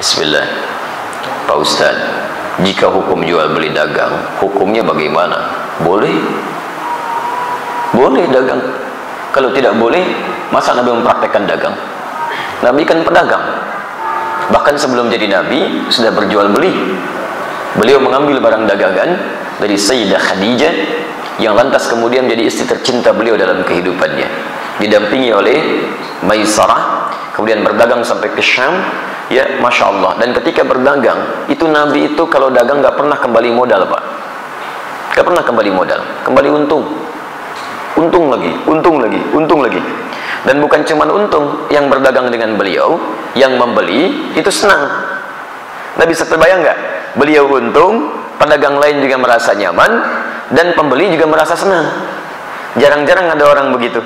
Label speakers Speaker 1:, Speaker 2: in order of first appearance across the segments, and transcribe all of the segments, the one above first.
Speaker 1: Bismillah. Pak Ustaz, jika hukum jual beli dagang, hukumnya bagaimana? Boleh? Boleh dagang. Kalau tidak boleh, masa Nabi mempraktekkan dagang? Nabi kan pedagang. Bahkan sebelum jadi Nabi, sudah berjual beli. Beliau mengambil barang dagangan dari Sayyidah Khadijah, yang lantas kemudian menjadi istri tercinta beliau dalam kehidupannya. Didampingi oleh Maisarah, kemudian berdagang sampai ke Syam. Ya, Masya Allah. Dan ketika berdagang, itu Nabi itu kalau dagang gak pernah kembali modal, Pak. Gak pernah kembali modal, kembali untung. Untung lagi, untung lagi, untung lagi. Dan bukan cuma untung, yang berdagang dengan beliau, yang membeli, itu senang. Nabi bisa terbayang gak? Beliau untung, pedagang lain juga merasa nyaman, dan pembeli juga merasa senang. Jarang-jarang ada orang begitu.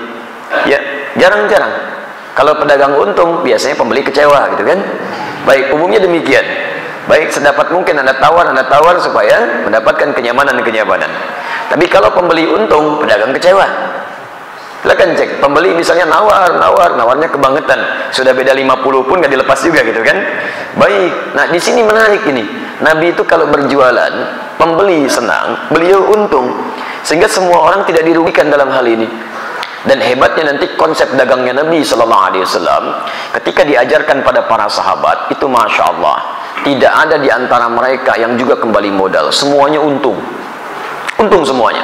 Speaker 1: Ya, jarang-jarang. Kalau pedagang untung, biasanya pembeli kecewa, gitu kan? Baik, umumnya demikian. Baik, sedapat mungkin Anda tawar supaya mendapatkan kenyamanan-kenyamanan. Tapi kalau pembeli untung, pedagang kecewa. Silakan cek, pembeli misalnya nawarnya kebangetan. Sudah beda 50 pun nggak dilepas juga, gitu kan? Baik, nah di sini menarik ini. Nabi itu kalau berjualan, pembeli senang, beliau untung. Sehingga semua orang tidak dirugikan dalam hal ini. Dan hebatnya nanti konsep dagangnya Nabi Sallallahu Alaihi Wasallam ketika diajarkan pada para sahabat itu, Masya Allah, tidak ada di antara mereka yang juga kembali modal. Semuanya untung, untung semuanya.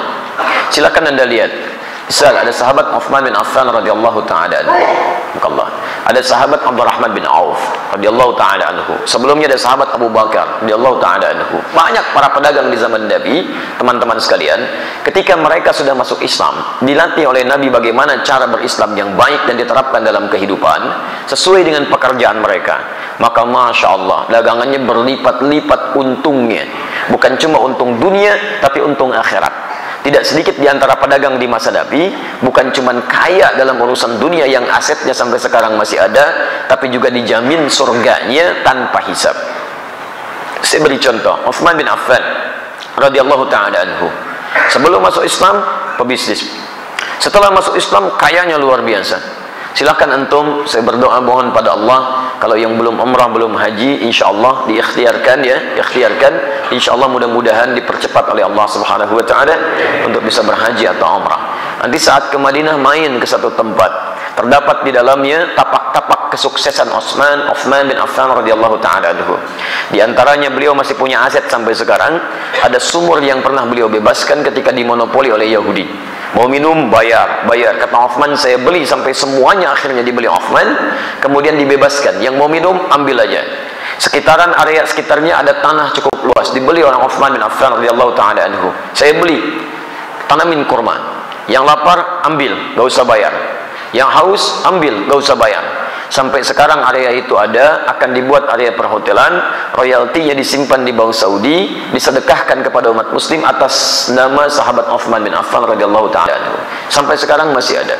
Speaker 1: Silakan Anda lihat. Misal ada sahabat Uthman bin Affan radhiyallahu taala anhu. Ada sahabat Abdurrahman bin Auf radhiyallahu taala anhu. Sebelumnya ada sahabat Abu Bakar radhiyallahu taala anhu. Banyak para pedagang di zaman Nabi, teman-teman sekalian, ketika mereka sudah masuk Islam, dilatih oleh Nabi bagaimana cara berislam yang baik dan diterapkan dalam kehidupan sesuai dengan pekerjaan mereka. Maka Masya Allah, dagangannya berlipat-lipat untungnya. Bukan cuma untung dunia, tapi untung akhirat. Tidak sedikit di antara pedagang di masa Nabi bukan cuma kaya dalam urusan dunia yang asetnya sampai sekarang masih ada, tapi juga dijamin surganya tanpa hisab. Saya beri contoh, Uthman bin Affan radhiyallahu taala anhu. Sebelum masuk Islam, pebisnis. Setelah masuk Islam, kayanya luar biasa. Silakan antum, saya berdoa mohon pada Allah, kalau yang belum umrah, belum haji, insya Allah diikhtiarkan ya, ikhtiarkan, insya Allah mudah-mudahan dipercepat oleh Allah Subhanahu Wa Taala untuk bisa berhaji atau umrah. Nanti saat ke Madinah main ke satu tempat, terdapat di dalamnya tapak-tapak kesuksesan Uthman bin Affan radhiyallahu taala anhu. Di antaranya beliau masih punya aset sampai sekarang. Ada sumur yang pernah beliau bebaskan ketika dimonopoli oleh Yahudi. Mau minum bayar. Kata Uthman, saya beli sampai semuanya, akhirnya dibeli Uthman, kemudian dibebaskan. Yang mau minum ambil aja. Sekitaran area sekitarnya ada tanah cukup luas, dibeli oleh Uthman bin Affan radhiyallahu taala anhu. Saya beli, tanamin kurma. Yang lapar ambil, gak usah bayar. Yang haus ambil, gak usah bayar. Sampai sekarang area itu ada, akan dibuat area perhotelan, royaltinya disimpan di Bank Saudi, disedekahkan kepada umat muslim atas nama sahabat Uthman bin Affan radhiyallahu taala anhu. Sampai sekarang masih ada.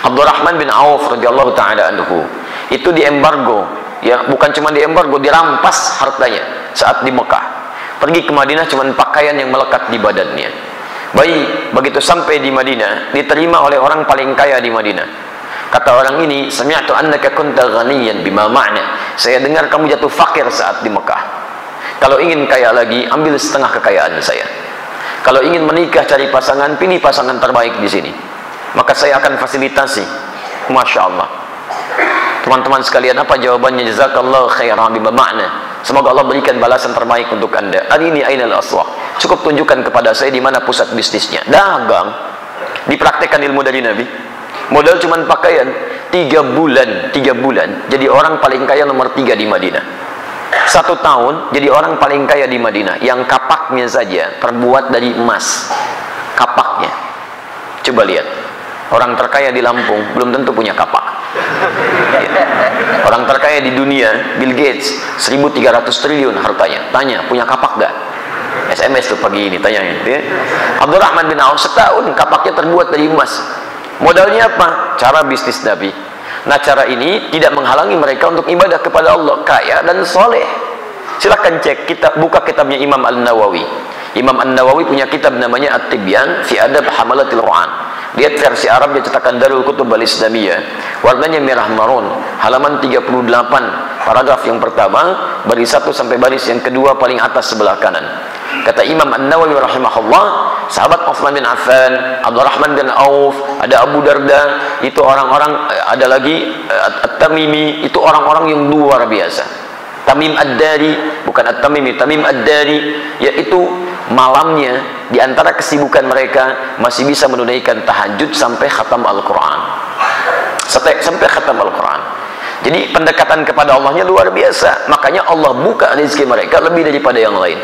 Speaker 1: Abdurrahman bin Auf radhiyallahu taala anhu itu diembargo, ya, bukan cuma diembargo, dirampas hartanya saat di Mekah. Pergi ke Madinah cuma pakaian yang melekat di badannya. Baik, begitu sampai di Madinah, diterima oleh orang paling kaya di Madinah. Kata orang ini, sami'tu annaka kunta ghaniyan bima ma'na. Saya dengar kamu jatuh fakir saat di Mekah. Kalau ingin kaya lagi, ambil setengah kekayaan saya. Kalau ingin menikah cari pasangan, pilih pasangan terbaik di sini. Maka saya akan fasilitasi. Masya Allah. Teman-teman sekalian, apa jawabannya? Jazakallahu khairan bima ma'na. Semoga Allah berikan balasan terbaik untuk Anda. Arini ainal aswaq. Cukup tunjukkan kepada saya di mana pusat bisnisnya. Dagang. Dipraktekkan ilmu dari Nabi. Modal cuma pakaian. 3 bulan jadi orang paling kaya nomor 3 di Madinah. 1 tahun jadi orang paling kaya di Madinah, yang kapaknya saja terbuat dari emas. Kapaknya, coba lihat, orang terkaya di Lampung belum tentu punya kapak. Orang terkaya di dunia, Bill Gates, 1.300 triliun hartanya. Tanya, punya kapak gak? SMS tuh pagi ini tanya ya. Abdurrahman bin Auf setahun kapaknya terbuat dari emas. Modalnya apa? Cara bisnis Nabi. Nah, cara ini tidak menghalangi mereka untuk ibadah kepada Allah, kaya dan soleh. Silakan cek, kita buka kitabnya Imam An-Nawawi. Imam An-Nawawi punya kitab namanya At-Tibyan fi Adab Hamalatil Quran. Lihat versi Arab, dia cetakan Darul Kutub Al-Islamiyah. Warnanya merah marun, halaman 38. paragraf yang pertama, baris 1 sampai baris yang kedua paling atas sebelah kanan. Kata Imam An-Nawawi rahimahullah, sahabat Utsman bin Affan, Abdurrahman bin Auf, ada Abu Darda, itu orang-orang, ada lagi At-Tamimi, itu orang-orang yang luar biasa. Tamim Ad-Dari, bukan At-Tamimi, Tamim Ad-Dari, yaitu malamnya di antara kesibukan mereka masih bisa menunaikan tahajud sampai khatam Al-Quran, sampai khatam Al-Quran. Jadi pendekatan kepada Allahnya luar biasa. Makanya Allah buka rezeki mereka lebih daripada yang lain.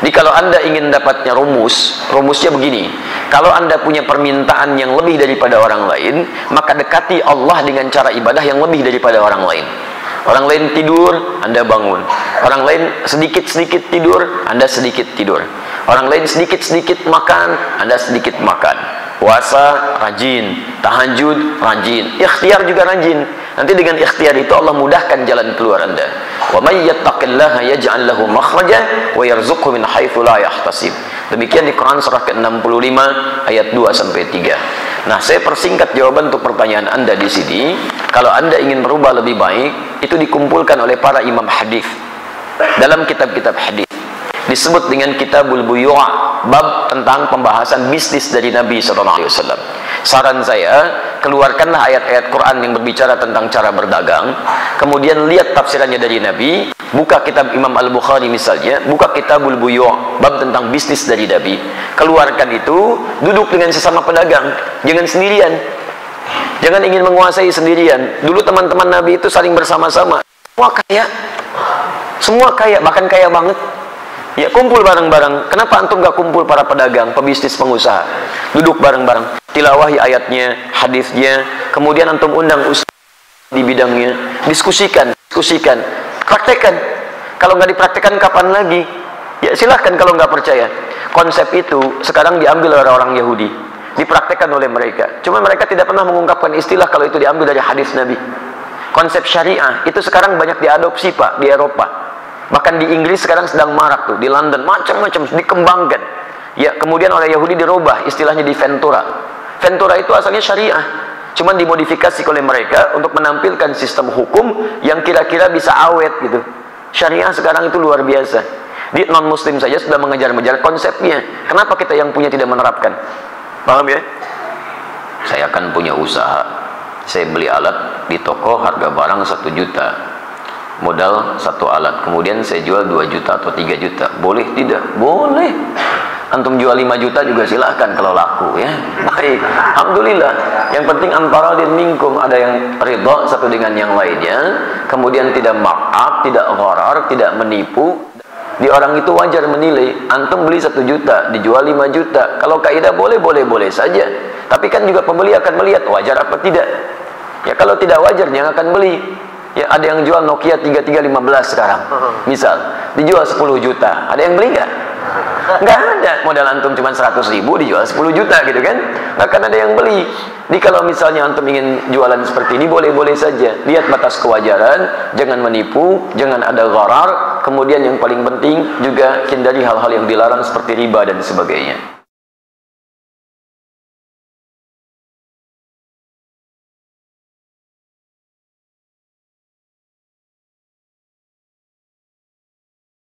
Speaker 1: Jadi kalau anda ingin dapatnya rumusnya begini. Kalau anda punya permintaan yang lebih daripada orang lain, maka dekati Allah dengan cara ibadah yang lebih daripada orang lain. Orang lain tidur, anda bangun. Orang lain sedikit-sedikit tidur, anda sedikit tidur. Orang lain sedikit-sedikit makan, anda sedikit makan. Puasa rajin, tahajud rajin, ikhtiar juga rajin. Nanti dengan ikhtiar itu Allah mudahkan jalan keluar anda. Wa may yattaqillaha yaj'al lahu makhraja wa yarzuqhu min haitsu la yahtasib. Demikian di Quran surah ke-65 ayat 2 sampai 3. Nah, saya persingkat jawaban untuk pertanyaan anda di sini. Kalau anda ingin berubah lebih baik, itu dikumpulkan oleh para imam hadis dalam kitab-kitab hadis. Disebut dengan Kitabul Buyu', bab tentang pembahasan bisnis dari Nabi SAW. Saran saya, keluarkanlah ayat-ayat Quran yang berbicara tentang cara berdagang, kemudian lihat tafsirannya dari Nabi, buka kitab Imam Al-Bukhari misalnya, buka Kitabul Buyu', bab tentang bisnis dari Nabi, keluarkan itu, duduk dengan sesama pedagang, jangan sendirian, jangan ingin menguasai sendirian. Dulu teman-teman Nabi itu saling bersama-sama, semua kaya, bahkan kaya banget. Ya, kumpul bareng-bareng. Kenapa antum gak kumpul para pedagang, pebisnis, pengusaha? Duduk bareng-bareng, tilawahi ayatnya, hadisnya, kemudian antum undang ustaz di bidangnya, diskusikan, praktekkan. Kalau nggak dipraktekkan kapan lagi? Ya silahkan kalau nggak percaya. Konsep itu sekarang diambil oleh orang Yahudi, dipraktekkan oleh mereka. Cuma mereka tidak pernah mengungkapkan istilah kalau itu diambil dari hadis Nabi. Konsep syariah itu sekarang banyak diadopsi Pak di Eropa. Bahkan di Inggris sekarang sedang marak tuh, di London macam-macam dikembangkan. Ya, kemudian oleh Yahudi dirubah istilahnya di Ventura. Ventura itu asalnya syariah, cuman dimodifikasi oleh mereka untuk menampilkan sistem hukum yang kira-kira bisa awet gitu. Syariah sekarang itu luar biasa. Di non muslim saja sudah mengejar-ngejar konsepnya. Kenapa kita yang punya tidak menerapkan? Paham ya? Saya akan punya usaha. Saya beli alat di toko harga barang 1 juta. Modal 1 alat, kemudian saya jual 2 juta atau 3 juta, boleh tidak? Boleh. Antum jual 5 juta juga silahkan kalau laku ya. Baik, alhamdulillah. Yang penting antara din minkum, ada yang ridha satu dengan yang lainnya, kemudian tidak markup, tidak gharar, tidak menipu. Di orang itu wajar menilai. Antum beli 1 juta, dijual 5 juta. Kalau kaidah boleh saja. Tapi kan juga pembeli akan melihat wajar apa tidak. Ya kalau tidak wajar jangan akan beli. Ya, ada yang jual Nokia 3315 sekarang, misal dijual 10 juta, ada yang beli nggak? Nggak ada. Modal antum cuma 100.000 dijual 10 juta gitu kan? Nggak akan ada yang beli. Jadi kalau misalnya antum ingin jualan seperti ini, boleh-boleh saja. Lihat batas kewajaran, jangan menipu, jangan ada gharar. Kemudian yang paling penting juga hindari hal-hal yang dilarang seperti riba dan sebagainya.